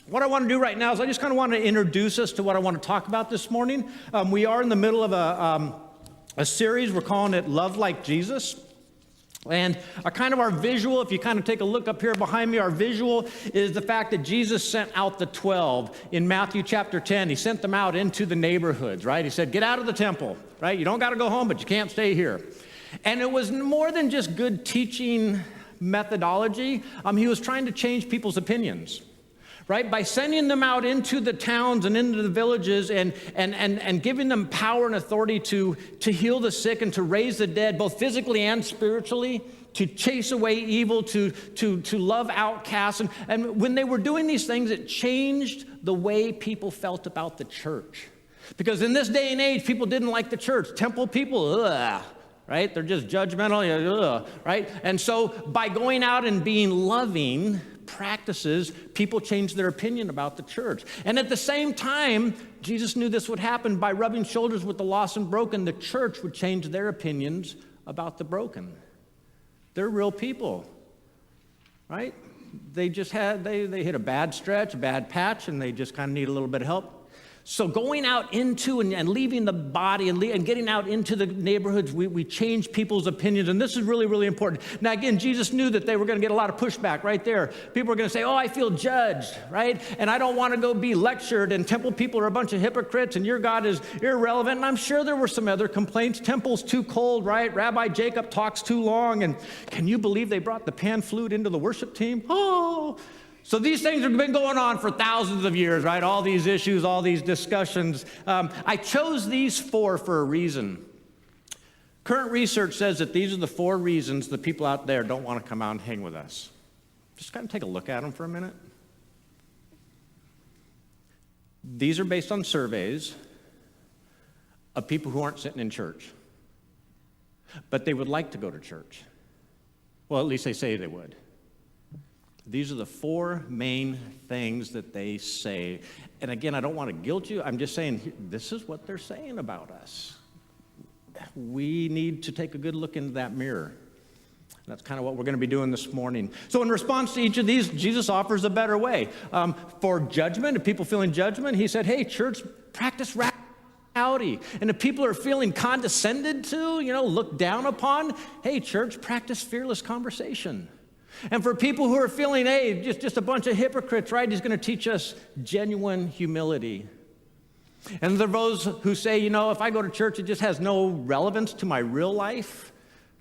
What I want to do right now is I just kind of want to introduce us to what I want to talk about this morning. We are in the middle of a series. We're calling it Love Like Jesus. And our visual, if you kind of take a look up here behind me, our visual is the fact that Jesus sent out the 12 in Matthew chapter 10. He sent them out into the neighborhoods, right? He said, get out of the temple, right? You don't got to go home, but you can't stay here. And it was more than just good teaching methodology. He was trying to change people's opinions. Right? By sending them out into the towns and into the villages and giving them power and authority to heal the sick and to raise the dead, both physically and spiritually, to chase away evil, to love outcasts. And when they were doing these things, it changed the way people felt about the church. Because in this day and age, people didn't like the church. Temple people, ugh. Right? They're just judgmental, ugh, right? And so by going out and being loving practices, people changed their opinion about the church. And at the same time, Jesus knew this would happen. By rubbing shoulders with the lost and broken, the church would change their opinions about the broken. They're real people, right? They just they hit a bad stretch, a bad patch, and they just kind of need a little bit of help. So going out into and leaving the body and getting out into the neighborhoods, we change people's opinions. And this is really, really important. Now, again, Jesus knew that they were going to get a lot of pushback right there. People were going to say, oh, I feel judged, right? And I don't want to go be lectured. And temple people are a bunch of hypocrites. And your God is irrelevant. And I'm sure there were some other complaints. Temple's too cold, right? Rabbi Jacob talks too long. And can you believe they brought the pan flute into the worship team? Oh, so these things have been going on for thousands of years, right? All these issues, all these discussions. I chose these four for a reason. Current research says that these are the four reasons the people out there don't want to come out and hang with us. Just kind of take a look at them for a minute. These are based on surveys of people who aren't sitting in church, but they would like to go to church. Well, at least they say they would. These are the four main things that they say. And again, I don't want to guilt you. I'm just saying this is what they're saying about us. We need to take a good look into that mirror. That's kind of what we're going to be doing this morning. So in response to each of these, Jesus offers a better way. For judgment, if people feeling judgment, he said, hey, church, practice rationality. And if people are feeling condescended to, looked down upon, hey, church, practice fearless conversation. And for people who are feeling, hey, just a bunch of hypocrites, right? He's going to teach us genuine humility. And there are those who say, if I go to church, it just has no relevance to my real life,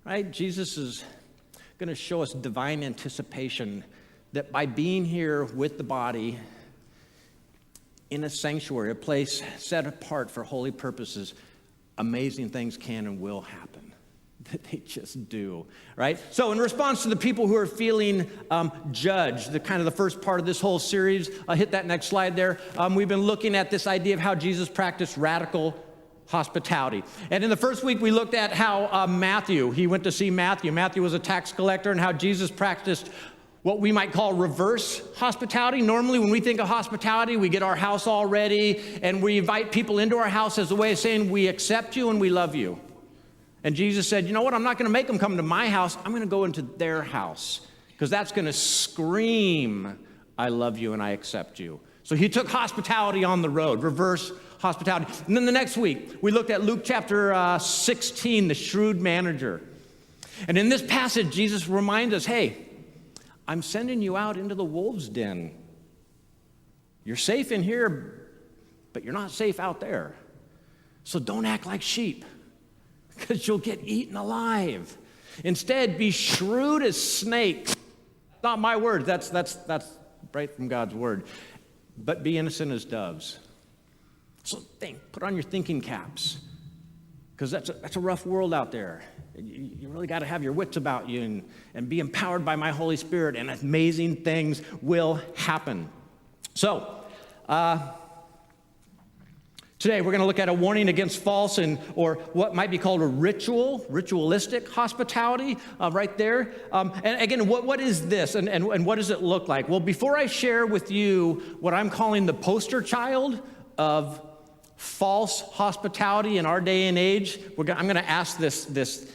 right? Jesus is going to show us divine anticipation that by being here with the body in a sanctuary, a place set apart for holy purposes, amazing things can and will happen. That they just do, right? So in response to the people who are feeling judged, the first part of this whole series, I'll hit that next slide there. We've been looking at this idea of how Jesus practiced radical hospitality. And in the first week, we looked at how he went to see Matthew. Matthew was a tax collector, and how Jesus practiced what we might call reverse hospitality. Normally, when we think of hospitality, we get our house all ready, and we invite people into our house as a way of saying we accept you and we love you. And Jesus said, you know what, I'm not going to make them come to my house. I'm going to go into their house because that's going to scream, I love you and I accept you. So he took hospitality on the road, reverse hospitality. And then the next week, we looked at Luke chapter 16, the shrewd manager. And in this passage, Jesus reminds us, hey, I'm sending you out into the wolves' den. You're safe in here, but you're not safe out there. So don't act like sheep, because you'll get eaten alive. Instead, be shrewd as snakes. Not my word, that's right from God's word. But be innocent as doves. So put on your thinking caps, because that's a rough world out there. You really got to have your wits about you and be empowered by my Holy Spirit, and amazing things will happen. So, today, we're going to look at a warning against false or what might be called a ritualistic hospitality right there. And again, what is this and what does it look like? Well, before I share with you what I'm calling the poster child of false hospitality in our day and age, I'm going to ask this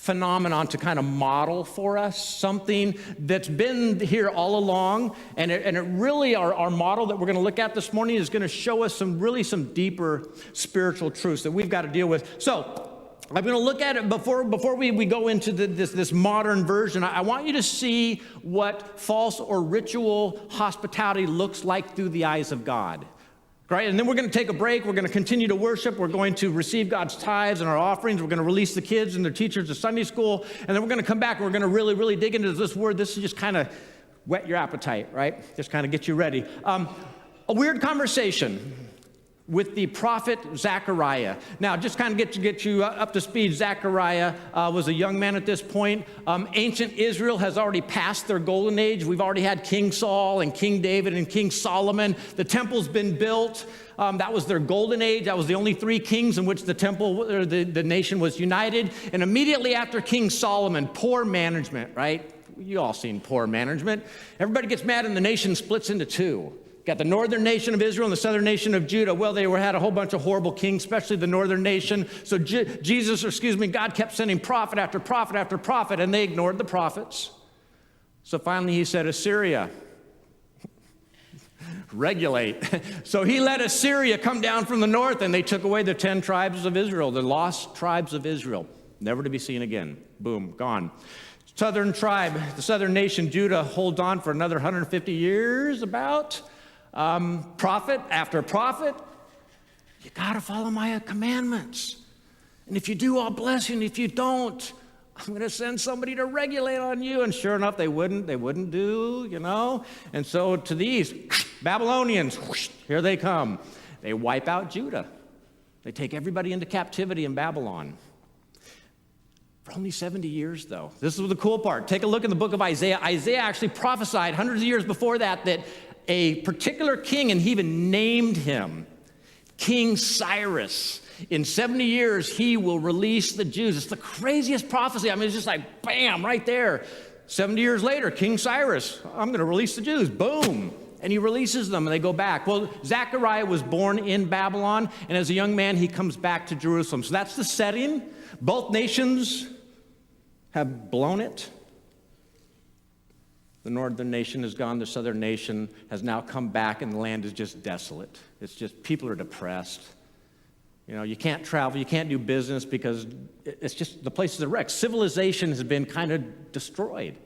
phenomenon to kind of model for us something that's been here all along. And it really, our model that we're going to look at this morning is going to show us some deeper spiritual truths that we've got to deal with. So I'm going to look at it before we go into this modern version. I want you to see what false or ritual hospitality looks like through the eyes of God. Right? And then we're going to take a break. We're going to continue to worship. We're going to receive God's tithes and our offerings. We're going to release the kids and their teachers to Sunday school. And then we're going to come back and we're going to really, really dig into this word. This is just kind of whet your appetite, right? Just kind of get you ready. A weird conversation with the prophet Zechariah. Now, just kind of get you up to speed. Zechariah was a young man at this point. Ancient Israel has already passed their golden age. We've already had King Saul and King David and King Solomon. The temple's been built. That was their golden age. That was the only 3 kings in which the temple or the nation was united. And immediately after King Solomon, poor management, right? You all seen poor management. Everybody gets mad and the nation splits into 2. Got the northern nation of Israel and the southern nation of Judah. Well, they had a whole bunch of horrible kings, especially the northern nation. So God kept sending prophet after prophet after prophet, and they ignored the prophets. So finally he said, Assyria, regulate. So he let Assyria come down from the north, and they took away the 10 tribes of Israel, the lost tribes of Israel, never to be seen again. Boom, gone. Southern tribe, the southern nation, Judah, holds on for another 150 years about. Prophet after prophet, you got to follow my commandments. And if you do, I'll bless you. And if you don't, I'm going to send somebody to regulate on you. And sure enough, they wouldn't do, you know. And so to the east, Babylonians, whoosh, here they come. They wipe out Judah. They take everybody into captivity in Babylon. For only 70 years, though. This is the cool part. Take a look in the book of Isaiah. Isaiah actually prophesied hundreds of years before that a particular king, and he even named him King Cyrus. In 70 years, he will release the Jews. It's the craziest prophecy. I mean, it's just like, bam, right there. 70 years later, King Cyrus, I'm going to release the Jews. Boom. And he releases them, and they go back. Well, Zechariah was born in Babylon, and as a young man, he comes back to Jerusalem. So that's the setting. Both nations have blown it. The northern nation is gone. The southern nation has now come back, and the land is just desolate. It's just, people are depressed. You know, you can't travel, you can't do business because it's just, the place is a wreck. Civilization has been kind of destroyed.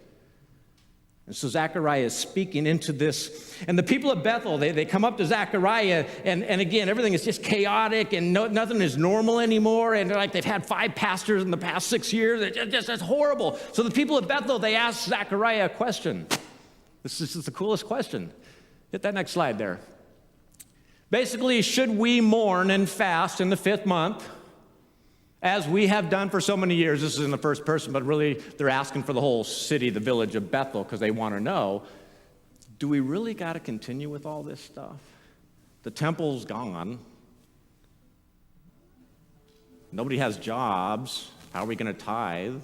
And so Zechariah is speaking into this. And the people of Bethel, they come up to Zechariah, and again, everything is just chaotic, and nothing is normal anymore. And they've had 5 pastors in the past 6 years. It's horrible. So the people of Bethel, they ask Zechariah a question. This is the coolest question. Hit that next slide there. Basically, should we mourn and fast in the 5th month, as we have done for so many years? This is in the first person, but really they're asking for the whole city, the village of Bethel, because they want to know, do we really got to continue with all this stuff? The temple's gone. Nobody has jobs. How are we going to tithe?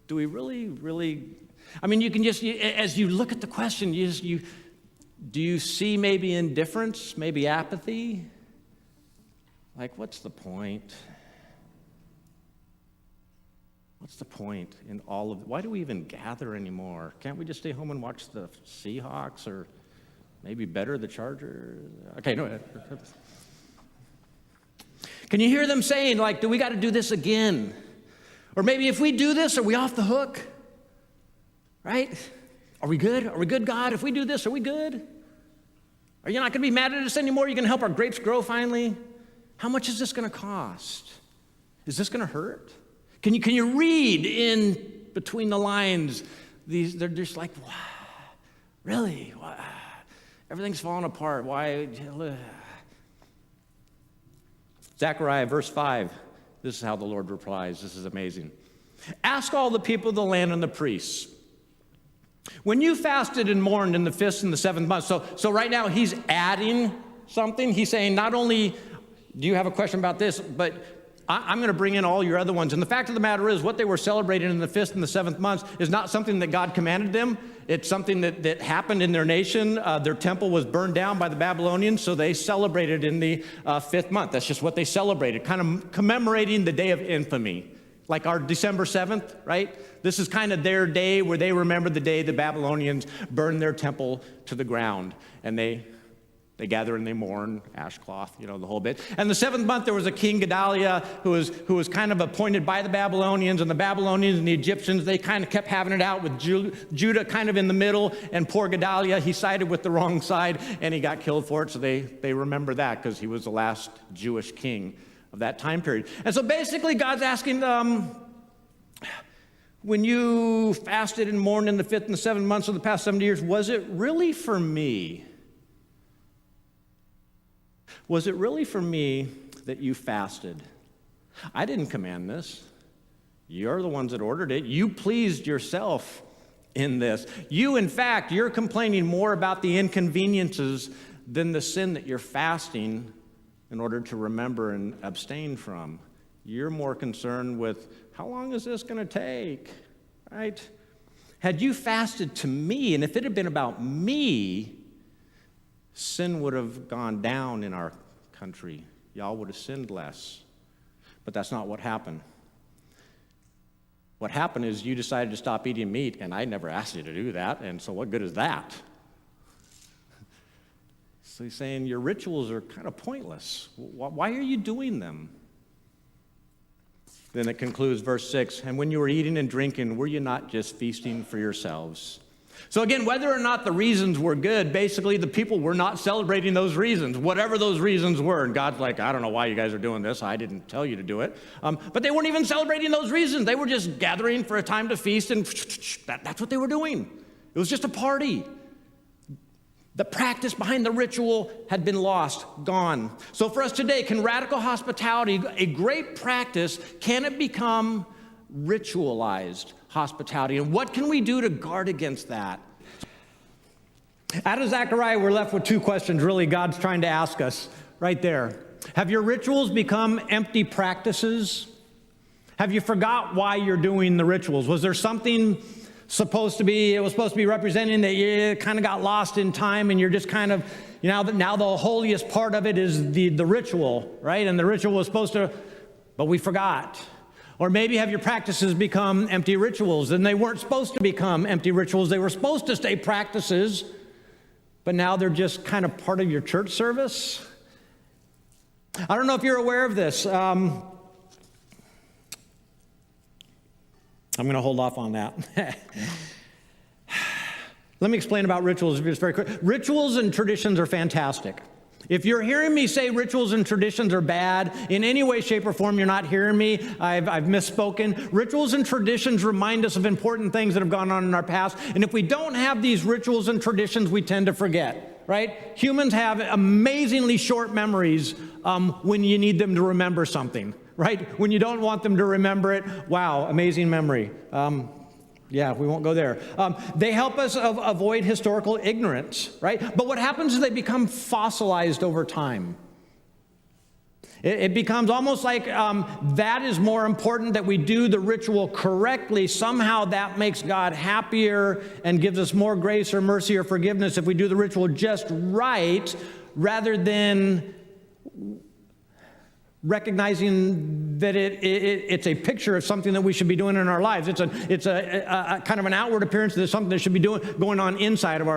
Do we really? I mean, you can just, as you look at the question, do you see maybe indifference, maybe apathy? Like, what's the point? What's the point in all of, why do we even gather anymore? Can't we just stay home and watch the Seahawks, or maybe better, the Chargers? Okay, no. Can you hear them saying, like, do we got to do this again? Or maybe if we do this, are we off the hook? Right? Are we good? Are we good, God? If we do this, are we good? Are you not going to be mad at us anymore? Are you going to help our grapes grow finally? How much is this going to cost? Is this going to hurt? Can you read in between the lines? They're just like, wow, really? Wow. Everything's falling apart. Why? Zechariah, verse 5. This is how the Lord replies. This is amazing. Ask all the people of the land and the priests. When you fasted and mourned in the 5th and the 7th month, so right now he's adding something. He's saying, not only do you have a question about this, but I'm going to bring in all your other ones. And the fact of the matter is, what they were celebrating in the 5th and the 7th months is not something that God commanded them. It's something that happened in their nation. Their temple was burned down by the Babylonians, so they celebrated in the 5th month. That's just what they celebrated, kind of commemorating the day of infamy. Like our December 7th, right? This is kind of their day where they remember the day the Babylonians burned their temple to the ground. And they gather and they mourn, ashcloth, the whole bit. And the 7th month, there was a king, Gedaliah, who was kind of appointed by the Babylonians. And the Babylonians and the Egyptians, they kind of kept having it out with Judah kind of in the middle. And poor Gedaliah, he sided with the wrong side, and he got killed for it. So they remember that because he was the last Jewish king of that time period. And so basically, God's asking when you fasted and mourned in the 5th and the 7th months of the past 70 years, was it really for me? Was it really for me that you fasted? I didn't command this. You're the ones that ordered it. You pleased yourself in this. In fact, you're complaining more about the inconveniences than the sin that you're fasting in order to remember and abstain from. You're more concerned with, how long is this going to take, right? Had you fasted to me, and if it had been about me, sin would have gone down in our country. Y'all would have sinned less. But that's not what happened. What happened is you decided to stop eating meat, and I never asked you to do that, and so what good is that? So he's saying your rituals are kind of pointless. Why are you doing them? Then it concludes, verse 6, and when you were eating and drinking, were you not just feasting for yourselves? So again, whether or not the reasons were good, basically the people were not celebrating those reasons, whatever those reasons were. And God's like, I don't know why you guys are doing this. I didn't tell you to do it. But they weren't even celebrating those reasons. They were just gathering for a time to feast, and that's what they were doing. It was just a party. The practice behind the ritual had been lost, gone. So for us today, can radical hospitality, a great practice, can it become ritualized hospitality? And what can we do to guard against that? Out of Zechariah, we're left with two questions, really, God's trying to ask us right there. Have your rituals become empty practices? Have you forgot why you're doing the rituals? Was there something supposed to be representing that you kind of got lost in time, and you're just kind of, now the holiest part of it is the ritual, right? And the ritual was supposed to, but we forgot. Or maybe have your practices become empty rituals, and they weren't supposed to become empty rituals. They were supposed to stay practices, but now they're just kind of part of your church service. I don't know if you're aware of this. I'm going to hold off on that. Let me explain about rituals just very quick. Rituals and traditions are fantastic. If you're hearing me say rituals and traditions are bad, in any way, shape, or form, you're not hearing me. I've misspoken. Rituals and traditions remind us of important things that have gone on in our past. And if we don't have these rituals and traditions, we tend to forget, right? Humans have amazingly short memories when you need them to remember something, right? When you don't want them to remember it, wow, amazing memory. Yeah, we won't go there. They help us avoid historical ignorance, right? But what happens is they become fossilized over time. It becomes almost like that is more important, that we do the ritual correctly. Somehow that makes God happier and gives us more grace or mercy or forgiveness if we do the ritual just right, rather than recognizing that it's a picture of something that we should be doing in our lives. It's a kind of an outward appearance of something that should be going on inside of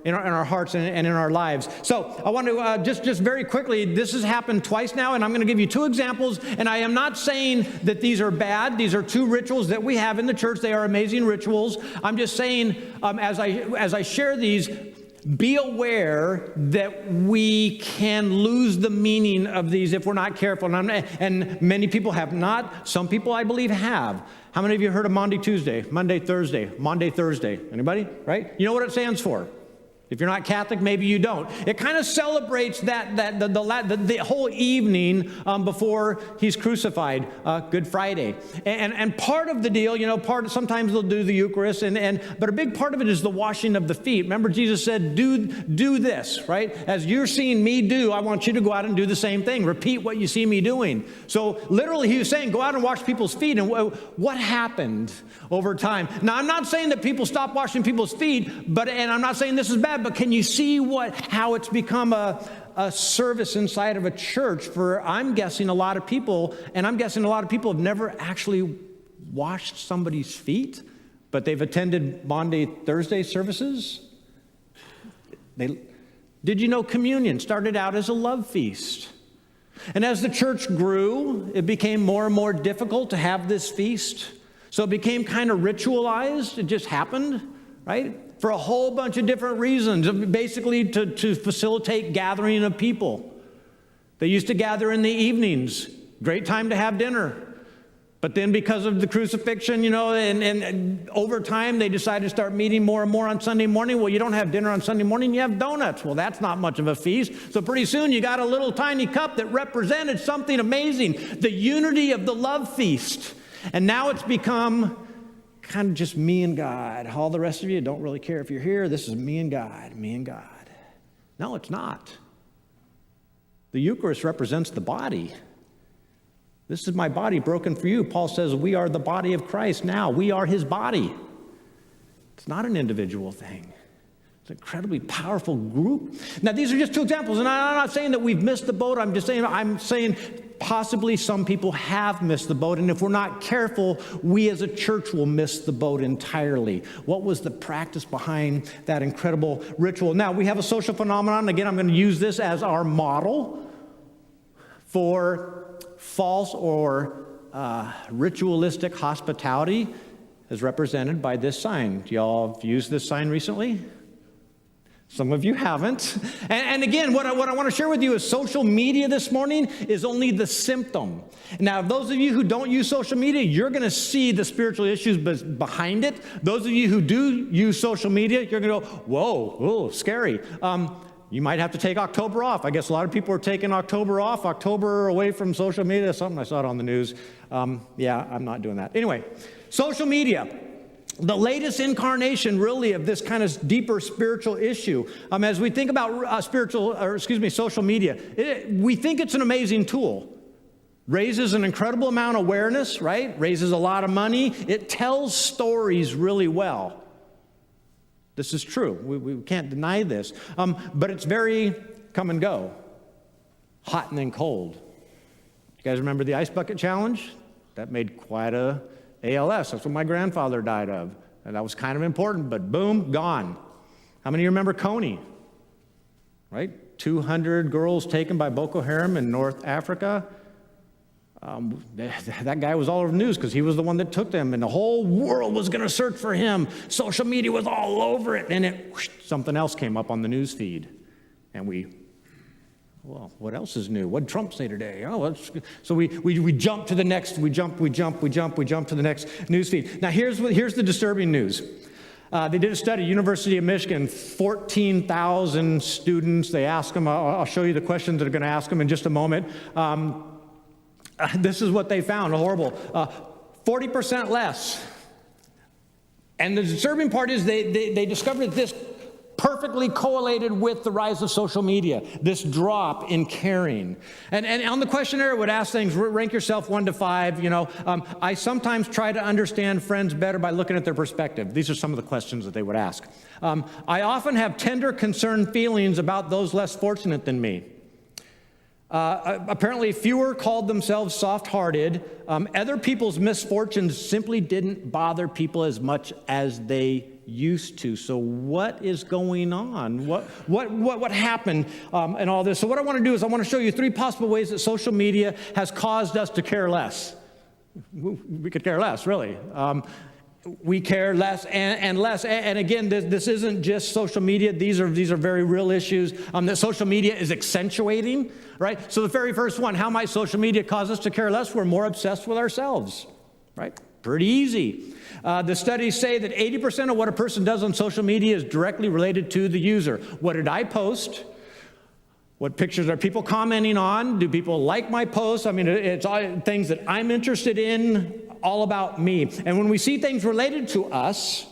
in our hearts and in our lives. So I want to just very quickly, this has happened twice now, and I'm going to give you two examples. And I am not saying that these are bad. These are two rituals that we have in the church. They are amazing rituals. I'm just saying, as I share these, be aware that we can lose the meaning of these if we're not careful. And many people have not. Some people, I believe, have. How many of you heard of Maundy Tuesday, Monday, Thursday, Maundy, Thursday? Anybody? Right? You know what it stands for? If you're not Catholic, maybe you don't. It kind of celebrates the whole evening before he's crucified, Good Friday. And part of the deal, sometimes they'll do the Eucharist, but a big part of it is the washing of the feet. Remember, Jesus said, do this, right? As you're seeing me do, I want you to go out and do the same thing. Repeat what you see me doing. So literally, he was saying, go out and wash people's feet. And what happened over time? Now, I'm not saying that people stop washing people's feet, and I'm not saying this is bad, but can you see how it's become a service inside of a church for, I'm guessing, a lot of people, and I'm guessing a lot of people have never actually washed somebody's feet, but they've attended Maundy Thursday services? Did you know communion started out as a love feast? And as the church grew, it became more and more difficult to have this feast. So it became kind of ritualized. It just happened, right? For a whole bunch of different reasons, basically to facilitate gathering of people. They used to gather in the evenings. Great time to have dinner. But then because of the crucifixion, and over time, they decided to start meeting more and more on Sunday morning. Well, you don't have dinner on Sunday morning, you have donuts. Well, that's not much of a feast. So pretty soon, you got a little tiny cup that represented something amazing, the unity of the love feast. And now it's become kind of just me and God. All the rest of you don't really care if you're here. This is me and God, me and God. No, it's not. The Eucharist represents the body. This is my body broken for you. Paul says we are the body of Christ now. We are his body. It's not an individual thing. It's an incredibly powerful group. Now, these are just two examples, and I'm not saying that we've missed the boat. I'm saying possibly some people have missed the boat, and if we're not careful, we as a church will miss the boat entirely. What was the practice behind that incredible ritual? Now, we have a social phenomenon. Again, I'm going to use this as our model for false or ritualistic hospitality, as represented by this sign. Do y'all have used this sign recently? Some of you haven't. And again, what I want to share with you is social media this morning is only the symptom. Now, those of you who don't use social media, you're going to see the spiritual issues behind it. Those of you who do use social media, you're going to go, whoa, oh, scary. You might have to take October off. I guess a lot of people are taking October off, October away from social media. Something I saw it on the news. Yeah, I'm not doing that. Anyway, social media, the latest incarnation really of this kind of deeper spiritual issue. As we think about social media, we think it's an amazing tool. Raises an incredible amount of awareness, right? Raises a lot of money. It tells stories really well. This is true. We can't deny this. But it's very come and go, hot and then cold. You guys remember the Ice Bucket Challenge? That made quite a ALS. That's what my grandfather died of. And that was kind of important, but boom, gone. How many of you remember Coney? Right? 200 girls taken by Boko Haram in North Africa. That guy was all over the news because he was the one that took them, and the whole world was going to search for him. Social media was all over it, and something else came up on the news feed. And what else is new? What did Trump say today? So we jump to the next, we jump to the next news feed. Now here's the disturbing news. They did a study, University of Michigan, 14,000 students. They asked them, I'll show you the questions that are going to ask them in just a moment. This is what they found, horrible. 40% less. And the disturbing part is they discovered that this perfectly correlated with the rise of social media, this drop in caring. And on the questionnaire, it would ask things, rank yourself 1 to 5. I sometimes try to understand friends better by looking at their perspective. These are some of the questions that they would ask. I often have tender, concerned feelings about those less fortunate than me. Apparently, fewer called themselves soft-hearted. Other people's misfortunes simply didn't bother people as much as they used to. So what is going on? What happened in all this? So what I want to do is I want to show you 3 possible ways that social media has caused us to care less. We could care less, really. We care less and less. And again, this isn't just social media. These are very real issues that social media is accentuating, right? So the very first one, how might social media cause us to care less? We're more obsessed with ourselves, right? Pretty easy. The studies say that 80% of what a person does on social media is directly related to the user. What did I post? What pictures are people commenting on? Do people like my posts? I mean, it's all things that I'm interested in, all about me. And when we see things related to us,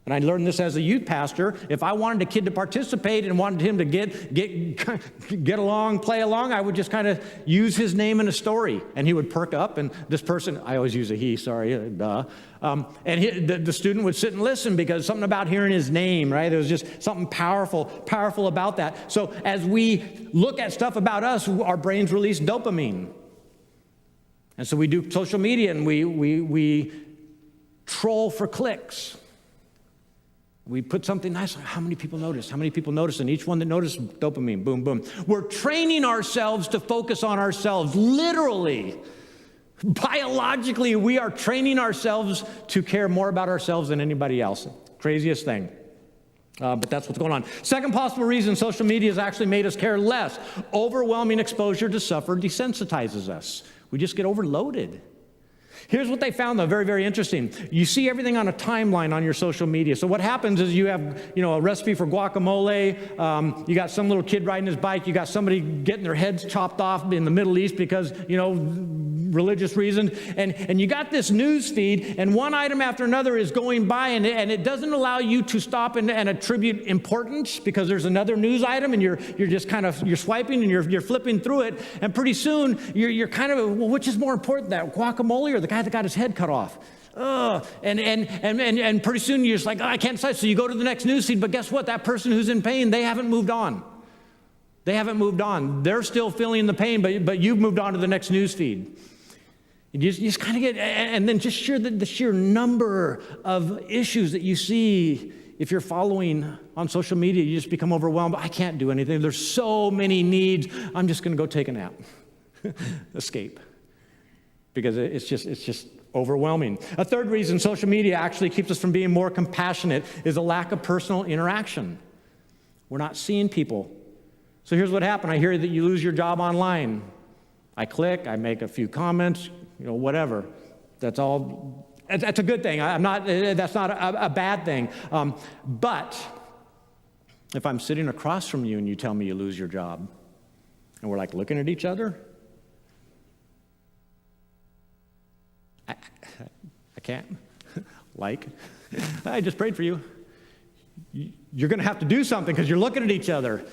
and I learned this as a youth pastor, if I wanted a kid to participate and wanted him to get along, play along, I would just kind of use his name in a story, and he would perk up, and this person, I always use a he, sorry, duh. The student would sit and listen because something about hearing his name, right? There was just something powerful about that. So as we look at stuff about us, our brains release dopamine. And so we do social media, and we troll for clicks. We put something nice, how many people notice? How many people notice? And each one that noticed, dopamine, boom, boom. We're training ourselves to focus on ourselves, literally. Biologically, we are training ourselves to care more about ourselves than anybody else. Craziest thing. But that's what's going on. Second possible reason social media has actually made us care less. Overwhelming exposure to suffer desensitizes us. We just get overloaded. Here's what they found, though, very, very interesting. You see everything on a timeline on your social media. So what happens is you have, a recipe for guacamole. You got some little kid riding his bike. You got somebody getting their heads chopped off in the Middle East because, religious reasons. And you got this news feed, and one item after another is going by, and it doesn't allow you to stop and attribute importance because there's another news item, and you're just kind of, you're swiping and you're flipping through it. And pretty soon, you're kind of, well, which is more important, that guacamole or the guy that got his head cut off? And pretty soon you're just like, I can't decide. So you go to the next news feed, but guess what? That person who's in pain, they haven't moved on. They haven't moved on. They're still feeling the pain, but you've moved on to the next news feed. You just kind of get, and then just the sheer number of issues that you see. If you're following on social media, you just become overwhelmed. I can't do anything. There's so many needs. I'm just going to go take a nap. Escape. Because it's just overwhelming. A third reason social media actually keeps us from being more compassionate is a lack of personal interaction. We're not seeing people. So here's what happened. I hear that you lose your job online. I click, I make a few comments, whatever. That's all. That's a good thing. That's not a bad thing. But if I'm sitting across from you and you tell me you lose your job, and we're like looking at each other, I can't. I just prayed for you. You're going to have to do something because you're looking at each other.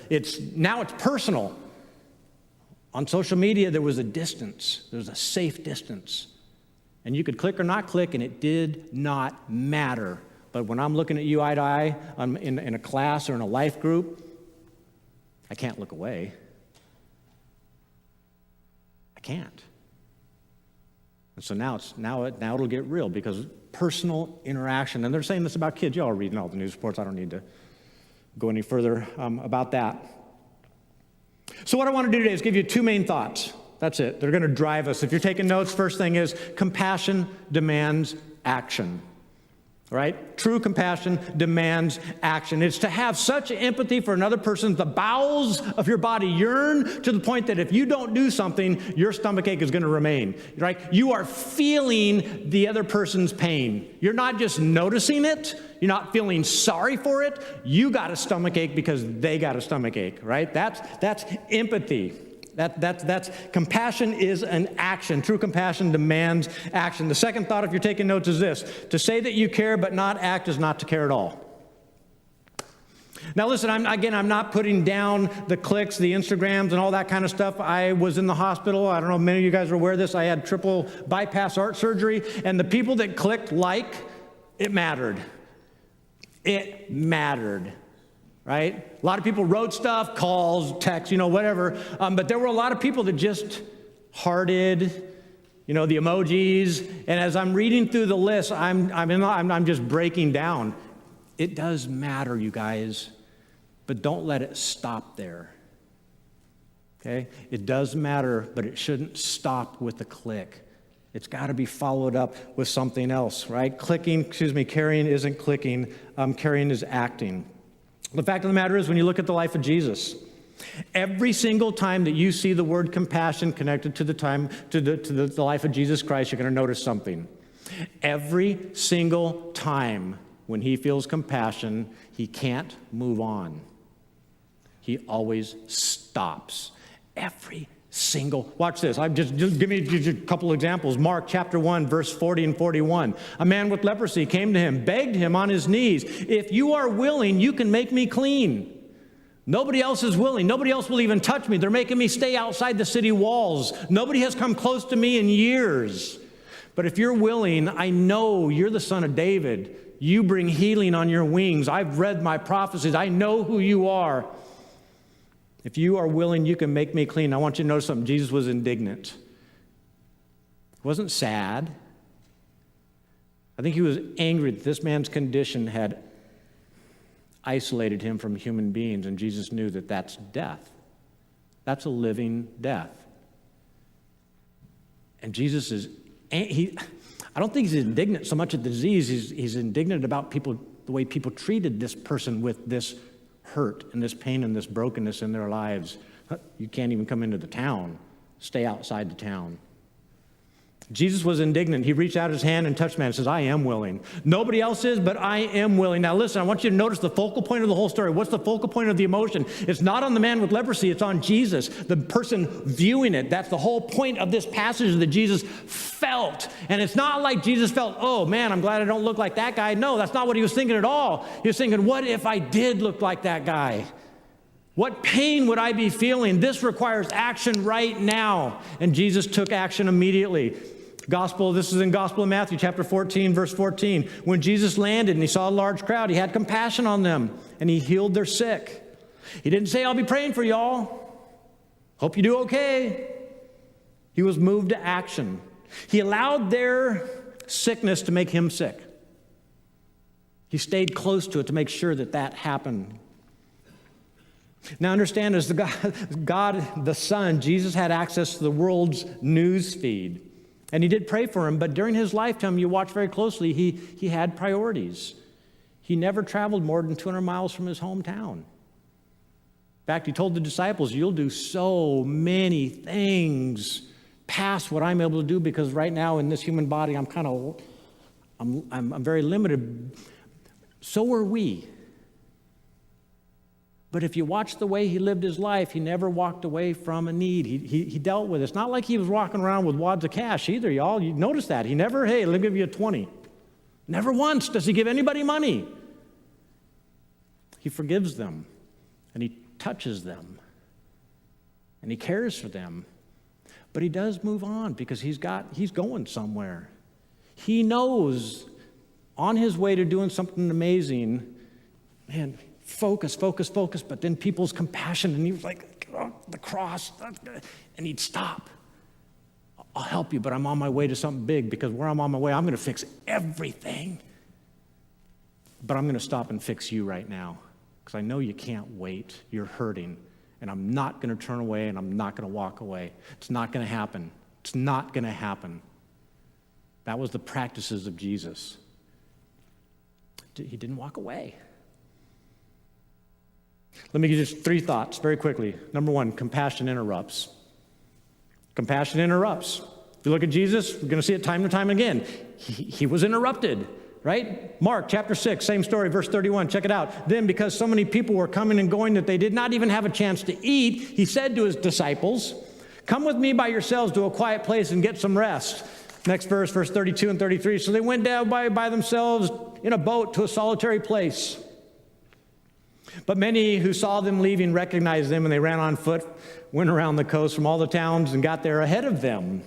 Now it's personal. On social media, there was a distance. There was a safe distance. And you could click or not click, and it did not matter. But when I'm looking at you eye to eye in a class or in a life group, I can't look away. I can't. And so now it'll get real because personal interaction. And they're saying this about kids. Y'all are reading all the news reports. I don't need to go any further about that. So what I want to do today is give you two main thoughts. That's it. They're going to drive us. If you're taking notes, first thing is compassion demands action. Right? True compassion demands action. It's to have such empathy for another person, the bowels of your body yearn to the point that if you don't do something, your stomachache is going to remain. Right? You are feeling the other person's pain. You're not just noticing it. You're not feeling sorry for it. You got a stomachache because they got a stomachache. Right? That's empathy. That's compassion is an action. True compassion demands action. The second thought, if you're taking notes, is this: to say that you care but not act is not to care at all. Now listen, I'm not putting down the clicks, the Instagrams, and all that kind of stuff. I was in the hospital. I don't know if many of you guys are aware of this. I had triple bypass heart surgery, and the people that clicked it mattered. It mattered. Right? A lot of people wrote stuff, calls, texts, whatever. But there were a lot of people that just hearted, the emojis. And as I'm reading through the list, I'm just breaking down. It does matter, you guys, but don't let it stop there. Okay? It does matter, but it shouldn't stop with a click. It's got to be followed up with something else, right? Caring isn't clicking. Caring is acting. The fact of the matter is, when you look at the life of Jesus, every single time that you see the word compassion connected to the life of Jesus Christ, you're going to notice something. Every single time when he feels compassion, he can't move on. He always stops. Watch this. Just give me a couple examples. Mark chapter 1, verse 40 and 41. A man with leprosy came to him, begged him on his knees, "If you are willing, you can make me clean." Nobody else is willing. Nobody else will even touch me. They're making me stay outside the city walls. Nobody has come close to me in years. But if you're willing, I know you're the son of David. You bring healing on your wings. I've read my prophecies. I know who you are. If you are willing, you can make me clean. I want you to notice something. Jesus was indignant. He wasn't sad. I think he was angry that this man's condition had isolated him from human beings, and Jesus knew that that's death. That's a living death. And Jesus is, I don't think he's indignant so much at the disease, he's indignant about people, the way people treated this person with this hurt and this pain and this brokenness in their lives. You can't even come into the town. Stay outside the town. Jesus was indignant. He reached out his hand and touched the man and says, I am willing. Nobody else is, but I am willing. Now listen, I want you to notice the focal point of the whole story. What's the focal point of the emotion? It's not on the man with leprosy. It's on Jesus, the person viewing it. That's the whole point of this passage, that Jesus felt. And it's not like Jesus felt, oh man, I'm glad I don't look like that guy. No, that's not what he was thinking at all. He was thinking, what if I did look like that guy? What pain would I be feeling? This requires action right now. And Jesus took action immediately. This is in Gospel of Matthew, chapter 14, verse 14. When Jesus landed and he saw a large crowd, he had compassion on them and he healed their sick. He didn't say, I'll be praying for y'all. Hope you do okay. He was moved to action. He allowed their sickness to make him sick. He stayed close to it to make sure that that happened. Now understand, as God the Son, Jesus had access to the world's news feed. And he did pray for him, but during his lifetime, you watch very closely, he had priorities. He never traveled more than 200 miles from his hometown. In fact, he told the disciples, you'll do so many things past what I'm able to do, because right now in this human body, I'm very limited. So are we. But if you watch the way he lived his life, he never walked away from a need. He dealt with it. It's not like he was walking around with wads of cash either, y'all. You notice that. He never, hey, let me give you a 20. Never once does he give anybody money. He forgives them, and he touches them, and he cares for them. But he does move on because he's going somewhere. He knows on his way to doing something amazing, man, focus, but then people's compassion, and he was like, oh, the cross, and he'd stop. I'll help you, but I'm on my way to something big, because where I'm on my way, I'm going to fix everything. But I'm going to stop and fix you right now, because I know you can't wait. You're hurting, and I'm not going to turn away, and I'm not going to walk away. It's not going to happen. It's not going to happen. That was the practices of Jesus. He didn't walk away. Let me give you just 3 thoughts very quickly. Number 1, compassion interrupts. Compassion interrupts. If you look at Jesus, we're going to see it time and time again. He was interrupted, right? Mark chapter 6, same story, verse 31. Check it out. Then, because so many people were coming and going that they did not even have a chance to eat, he said to his disciples, come with me by yourselves to a quiet place and get some rest. Next verse, verse 32 and 33. So they went down by themselves in a boat to a solitary place. But many who saw them leaving recognized them, and they ran on foot, went around the coast from all the towns, and got there ahead of them.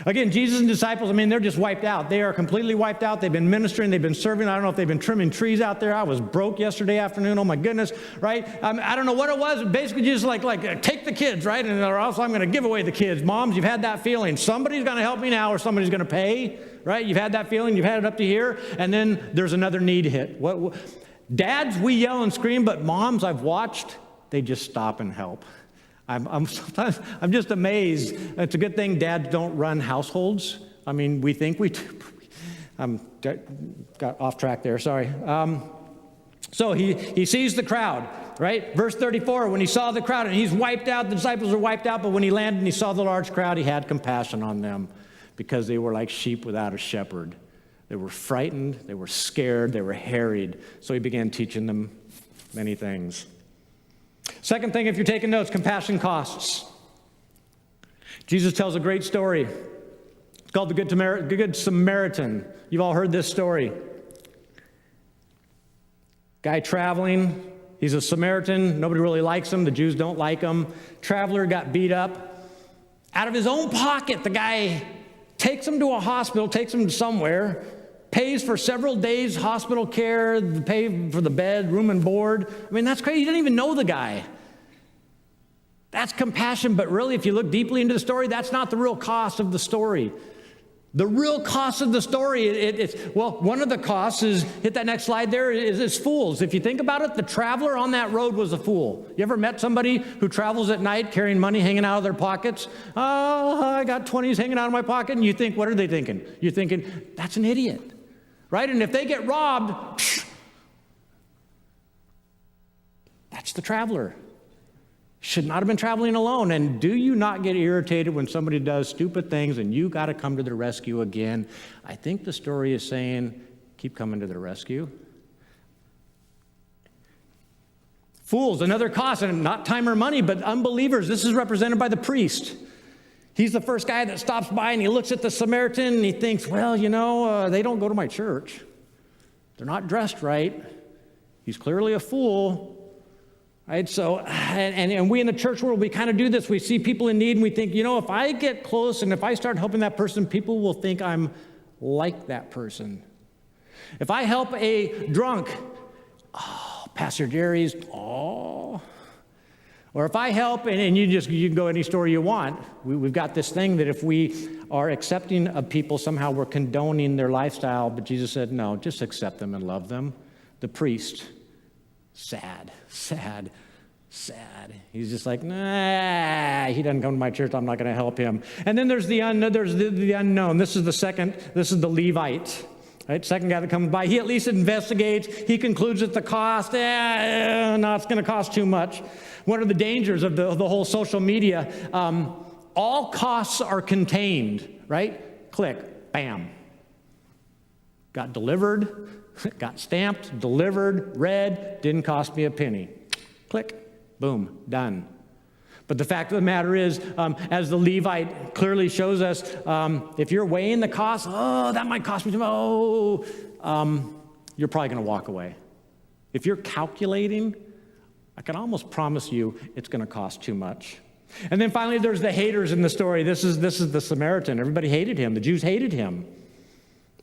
Again, Jesus and disciples, they're just wiped out. They are completely wiped out. They've been ministering. They've been serving. I don't know if they've been trimming trees out there. I was broke yesterday afternoon. Oh, my goodness, right? I don't know what it was. Basically, just like take the kids, right? And or else I'm going to give away the kids. Moms, you've had that feeling. Somebody's going to help me now, or somebody's going to pay, right? You've had that feeling. You've had it up to here. And then there's another need hit. Dads, we yell and scream, but moms, I've watched, they just stop and help. I'm just amazed. It's a good thing dads don't run households. We think we do. Got off track there, sorry. So he sees the crowd, right? Verse 34, when he saw the crowd, and he's wiped out, the disciples are wiped out, but when he landed and he saw the large crowd, he had compassion on them, because they were like sheep without a shepherd. They were frightened, they were scared, they were harried. So he began teaching them many things. Second thing, if you're taking notes, compassion costs. Jesus tells a great story. It's called the Good Samaritan. You've all heard this story. Guy traveling, he's a Samaritan. Nobody really likes him. The Jews don't like him. Traveler got beat up. Out of his own pocket, the guy takes him to a hospital, takes him somewhere, pays for several days hospital care, pay for the bed, room and board. That's crazy. He didn't even know the guy. That's compassion, but really, if you look deeply into the story, that's not the real cost of the story. The real cost of the story, one of the costs is, hit that next slide there, is fools. If you think about it, the traveler on that road was a fool. You ever met somebody who travels at night carrying money hanging out of their pockets? Oh, I got 20s hanging out of my pocket. And you think, what are they thinking? You're thinking, that's an idiot, right? And if they get robbed, that's the traveler. Should not have been traveling alone. And do you not get irritated when somebody does stupid things and you got to come to their rescue again? I think the story is saying, keep coming to their rescue. Fools, another cost, and not time or money, but unbelievers. This is represented by the priest. He's the first guy that stops by and he looks at the Samaritan and he thinks, well, they don't go to my church. They're not dressed right. He's clearly a fool. Right, so, and we in the church world, we kind of do this. We see people in need and we think, if I get close and if I start helping that person, people will think I'm like that person. If I help a drunk, Pastor Jerry's, Or if I help, and you can go any store you want. We've got this thing that if we are accepting of people, somehow we're condoning their lifestyle. But Jesus said, no, just accept them and love them. The priest, sad. He's just like, nah, he doesn't come to my church. I'm not going to help him. And then there's the unknown. This is the Levite. Right? Second guy that comes by, he at least investigates. He concludes that the cost, no, it's going to cost too much. One of the dangers of the whole social media, all costs are contained, right? Click, bam. Got delivered, got stamped, delivered, read, didn't cost me a penny. Click, boom, done. But the fact of the matter is, as the Levite clearly shows us, if you're weighing the cost, that might cost me too much, you're probably going to walk away. If you're calculating, I can almost promise you it's going to cost too much. And then finally, there's the haters in the story. This is the Samaritan. Everybody hated him. The Jews hated him.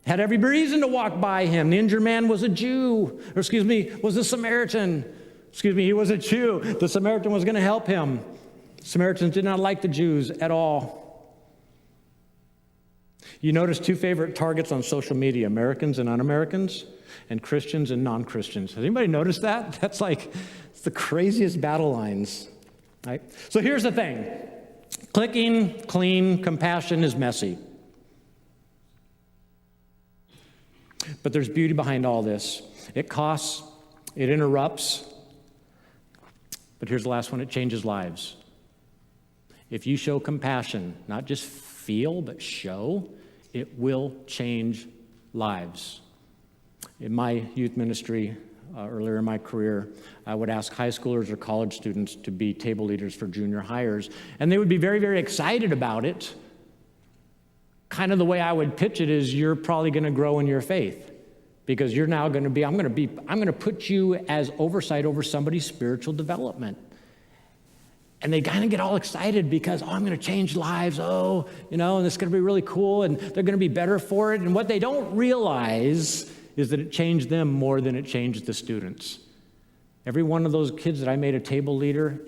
Had every reason to walk by him. The injured man was a Jew, was a Samaritan. He was a Jew. The Samaritan was going to help him. Samaritans did not like the Jews at all. You notice two favorite targets on social media, Americans and un-Americans, and Christians and non-Christians. Has anybody noticed that? That's it's the craziest battle lines, right? So here's the thing. Clicking, clean, compassion is messy. But there's beauty behind all this. It costs, it interrupts, but here's the last one, it changes lives. If you show compassion, not just feel, but show, it will change lives. In my youth ministry, earlier in my career, I would ask high schoolers or college students to be table leaders for junior hires, and they would be very, very excited about it. Kind of the way I would pitch it is, you're probably going to grow in your faith because you're now going to be, I'm going to put you as oversight over somebody's spiritual development. And they kind of get all excited because, I'm going to change lives, and it's going to be really cool, and they're going to be better for it. And what they don't realize is that it changed them more than it changed the students. Every one of those kids that I made a table leader,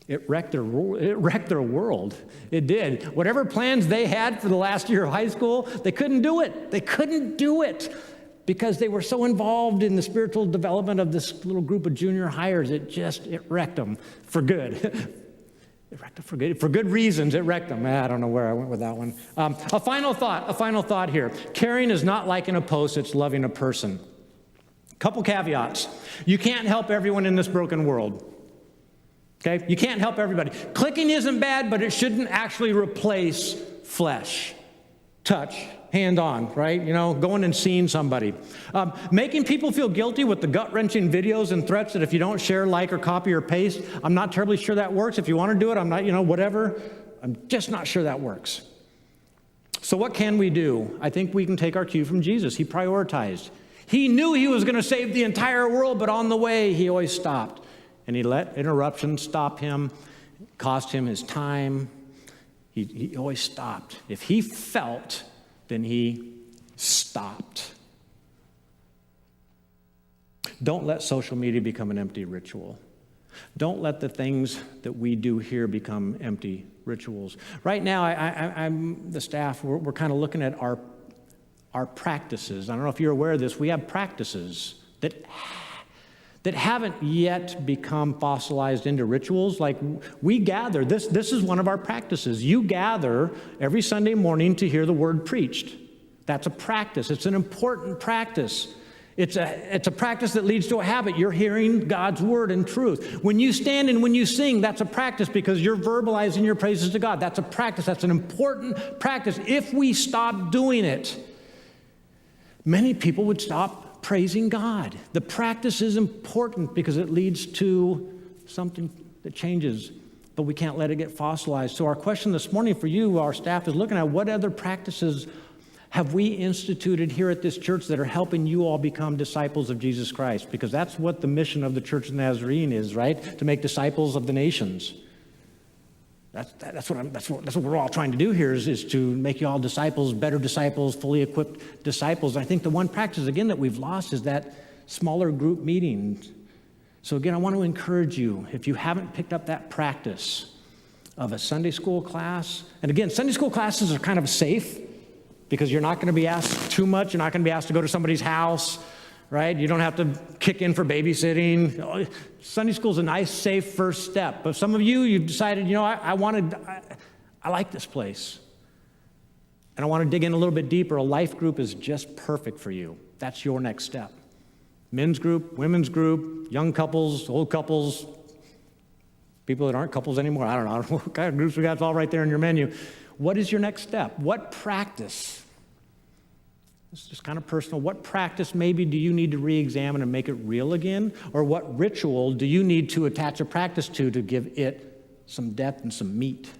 it wrecked their world. It did. Whatever plans they had for the last year of high school, they couldn't do it. They couldn't do it because they were so involved in the spiritual development of this little group of junior hires. It wrecked them for good. It wrecked them for good. For good reasons, it wrecked them. I don't know where I went with that one. A final thought here. Caring is not liking a post, it's loving a person. Couple caveats. You can't help everyone in this broken world. Okay? You can't help everybody. Clicking isn't bad, but it shouldn't actually replace flesh, touch, hand-on, right? Going and seeing somebody. Making people feel guilty with the gut-wrenching videos and threats that if you don't share, like, or copy or paste, I'm not terribly sure that works. If you want to do it, I'm not, whatever. I'm just not sure that works. So what can we do? I think we can take our cue from Jesus. He prioritized. He knew he was going to save the entire world, but on the way, he always stopped. And he let interruptions stop him, cost him his time. He always stopped. If he felt, then he stopped. Don't let social media become an empty ritual. Don't let the things that we do here become empty rituals. Right now, I'm the staff, we're kind of looking at our practices. I don't know if you're aware of this. We have practices that haven't yet become fossilized into rituals. Like we gather, this is one of our practices. You gather every Sunday morning to hear the word preached. That's a practice. It's an important practice. It's a practice that leads to a habit. You're hearing God's word and truth. When you stand and when you sing, that's a practice because you're verbalizing your praises to God. That's a practice. That's an important practice. If we stop doing it, many people would stop praising God. The practice is important because it leads to something that changes, but we can't let it get fossilized. So our question this morning for you, our staff, is looking at what other practices have we instituted here at this church that are helping you all become disciples of Jesus Christ? Because that's what the mission of the Church of Nazarene is, right? To make disciples of the nations. That's what we're all trying to do here is to make you all disciples, better disciples, fully equipped disciples. I think the one practice, again, that we've lost is that smaller group meeting. So again, I want to encourage you, if you haven't picked up that practice of a Sunday school class, and again, Sunday school classes are kind of safe, because you're not going to be asked too much. You're not going to be asked to go to somebody's house, right? You don't have to kick in for babysitting. Sunday school is a nice, safe first step. But some of you, you've decided, I like this place. And I want to dig in a little bit deeper. A life group is just perfect for you. That's your next step. Men's group, women's group, young couples, old couples, people that aren't couples anymore. I don't know what kind of groups we got. It's all right there in your menu. What is your next step? What practice? It's just kind of personal. What practice maybe do you need to re-examine and make it real again? Or what ritual do you need to attach a practice to give it some depth and some meat?